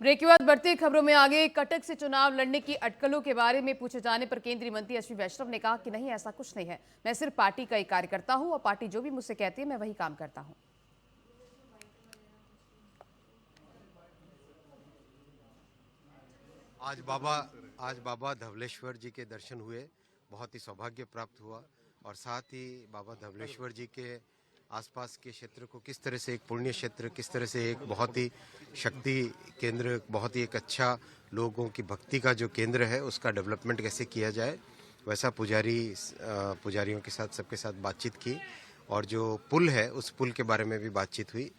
Break के बाद बढ़ती खबरों में आगे कटक से चुनाव लड़ने की अटकलों के बारे में पूछे जाने पर केंद्रीय मंत्री अश्विनी वैष्णव ने कहा कि नहीं, ऐसा कुछ नहीं है। मैं सिर्फ पार्टी का एक कार्यकर्ता हूं और पार्टी जो भी मुझसे कहती है मैं वही काम करता हूं। आज बाबा धवलेश्वर जी के दर्शन हुए, बहुत ही सौभाग्य प्राप्त हुआ। और साथ ही बाबा धवलेश्वर जी के आसपास के क्षेत्र को किस तरह से एक पुण्य क्षेत्र, किस तरह से एक बहुत ही शक्ति केंद्र, बहुत ही एक अच्छा लोगों की भक्ति का जो केंद्र है उसका डेवलपमेंट कैसे किया जाए, वैसा पुजारियों के साथ सबके साथ बातचीत की। और जो पुल है उस पुल के बारे में भी बातचीत हुई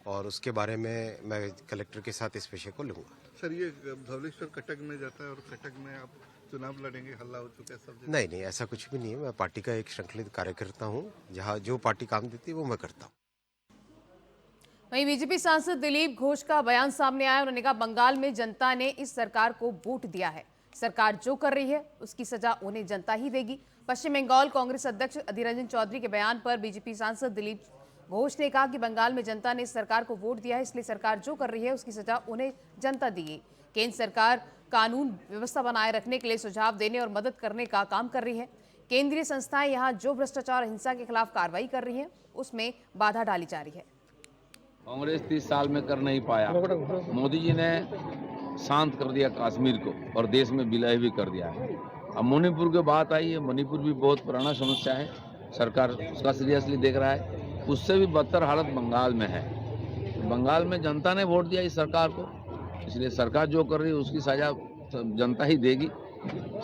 और उसके बारे में मैं कलेक्टर के साथ इस विषय को लूँगा। सर, ये धवलेश्वर कटक में जाता है और कटक में आप चुनाव लड़ेंगे, हल्ला हो चुका है सब जगह। नहीं, ऐसा कुछ भी नहीं है। मैं पार्टी का एक श्रृंखलित कार्यकर्ता हूँ। जहाँ जो पार्टी काम देती है वो मैं करता हूँ। वहीं बीजेपी सांसद दिलीप घोष का बयान सामने आया। उन्होंने कहा बंगाल में जनता ने इस सरकार को वोट दिया है, सरकार जो कर रही है उसकी सजा उन्हें जनता ही देगी। पश्चिम बंगाल कांग्रेस अध्यक्ष अधीर रंजन चौधरी के बयान पर बीजेपी सांसद दिलीप घोष ने कहा कि बंगाल में जनता ने इस सरकार को वोट दिया है, इसलिए सरकार जो कर रही है उसकी सजा उन्हें जनता देगी। केंद्र सरकार कानून व्यवस्था बनाए रखने के लिए सुझाव देने और मदद करने का काम कर रही है। केंद्रीय संस्थाएं यहां जो भ्रष्टाचार और हिंसा के खिलाफ कार्रवाई कर रही हैं उसमें बाधा डाली जा रही है। कांग्रेस 30 साल में कर नहीं पाया, मोदी जी ने शांत कर दिया कश्मीर को और देश में विलय भी कर दिया है। अब मणिपुर की बात आई है, मणिपुर भी बहुत पुराना समस्या है, सरकार उसका सीरियसली देख रहा है। उससे भी बदतर हालत बंगाल में है। बंगाल में जनता ने वोट दिया इस सरकार को, इसलिए सरकार जो कर रही है उसकी सजा जनता ही देगी।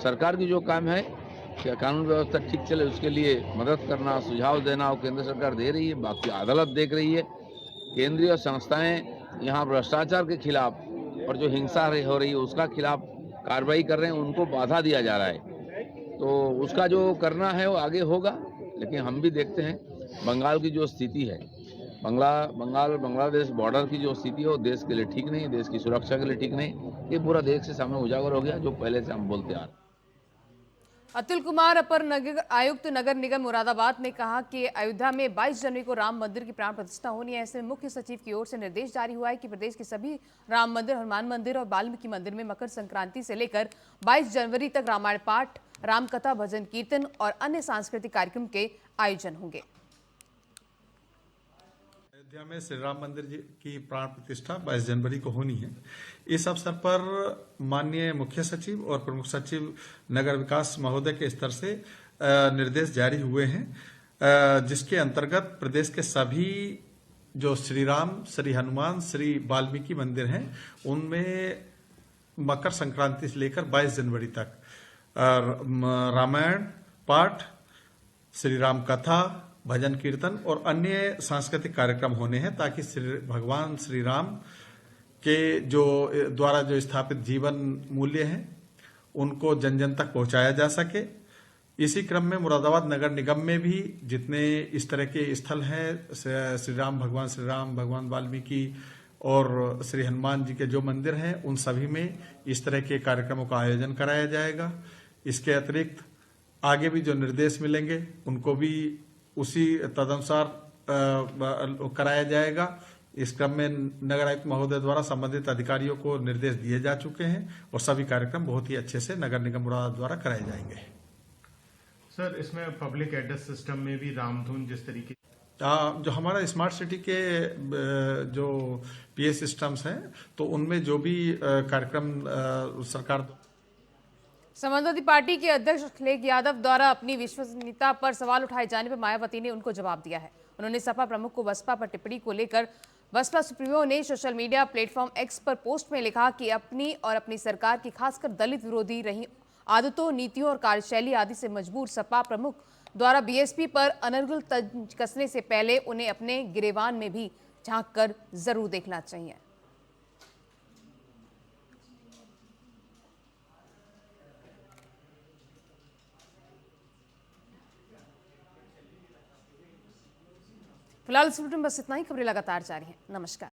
सरकार की जो काम है कि कानून व्यवस्था ठीक चले उसके लिए मदद करना, सुझाव देना, वो केंद्र सरकार दे रही है, बाकी अदालत देख रही है। केंद्रीय संस्थाएं यहाँ भ्रष्टाचार के खिलाफ और जो हिंसा हो रही है उसका खिलाफ कार्रवाई कर रहे हैं, उनको बाधा दिया जा रहा है। तो उसका जो करना है वो आगे होगा। लेकिन हम भी देखते हैं बंगाल की जो स्थिति है, बांग्लादेश बॉर्डर की जो स्थिति है वो देश के लिए ठीक नहीं, देश की सुरक्षा के लिए ठीक नहीं। ये पूरा देश के सामने उजागर हो गया जो पहले से हम बोलते आ रहे हैं। अतुल कुमार, अपर नगर आयुक्त नगर निगम मुरादाबाद ने कहा कि अयोध्या में 22 जनवरी को राम मंदिर की प्राण प्रतिष्ठा होनी है। ऐसे में मुख्य सचिव की ओर से निर्देश जारी हुआ है कि प्रदेश के सभी राम मंदिर, हनुमान मंदिर और वाल्मीकि मंदिर में मकर संक्रांति से लेकर 22 जनवरी तक रामायण पाठ, रामकथा, भजन कीर्तन और अन्य सांस्कृतिक कार्यक्रम के आयोजन होंगे। अयोध्या में श्री राम मंदिर जी की प्राण प्रतिष्ठा 22 जनवरी को होनी है। इस अवसर पर माननीय मुख्य सचिव और प्रमुख सचिव नगर विकास महोदय के स्तर से निर्देश जारी हुए हैं, जिसके अंतर्गत प्रदेश के सभी जो श्री राम, श्री हनुमान, श्री वाल्मीकि मंदिर हैं उनमें मकर संक्रांति से लेकर 22 जनवरी तक रामायण पाठ, श्री राम कथा, भजन कीर्तन और अन्य सांस्कृतिक कार्यक्रम होने हैं, ताकि भगवान श्री राम के जो द्वारा जो स्थापित जीवन मूल्य हैं उनको जन जन तक पहुंचाया जा सके। इसी क्रम में मुरादाबाद नगर निगम में भी जितने इस तरह के स्थल हैं, भगवान श्री राम, भगवान वाल्मीकि और श्री हनुमान जी के जो मंदिर हैं उन सभी में इस तरह के कार्यक्रमों का आयोजन कराया जाएगा। इसके अतिरिक्त आगे भी जो निर्देश मिलेंगे उनको भी उसी तदनुसार कराया जाएगा। इस क्रम में नगर आयुक्त महोदय द्वारा संबंधित अधिकारियों को निर्देश दिए जा चुके हैं और सभी कार्यक्रम बहुत ही अच्छे से नगर निगम मुरादाबाद द्वारा कराए जाएंगे। सर, इसमें पब्लिक एड्रेस सिस्टम में भी रामधुन जिस तरीके जो हमारा स्मार्ट सिटी के जो पीए सिस्टम्स हैं तो उनमें जो भी कार्यक्रम सरकार। समाजवादी पार्टी के अध्यक्ष अखिलेश यादव द्वारा अपनी विश्वसनीयता पर सवाल उठाए जाने पर मायावती ने उनको जवाब दिया है। उन्होंने सपा प्रमुख को बसपा पर टिप्पणी को लेकर बसपा सुप्रीमो ने सोशल मीडिया प्लेटफॉर्म एक्स पर पोस्ट में लिखा कि अपनी और अपनी सरकार की खासकर दलित विरोधी रही आदतों, नीतियों और कार्यशैली आदि से मजबूर सपा प्रमुख द्वारा बीएसपी पर अनर्गल तंज कसने से पहले उन्हें अपने गिरेबान में भी झांक कर जरूर देखना चाहिए। फिलहाल इस बुलेटिन में बस इतना ही। खबरें लगातार जारी हैं। नमस्कार।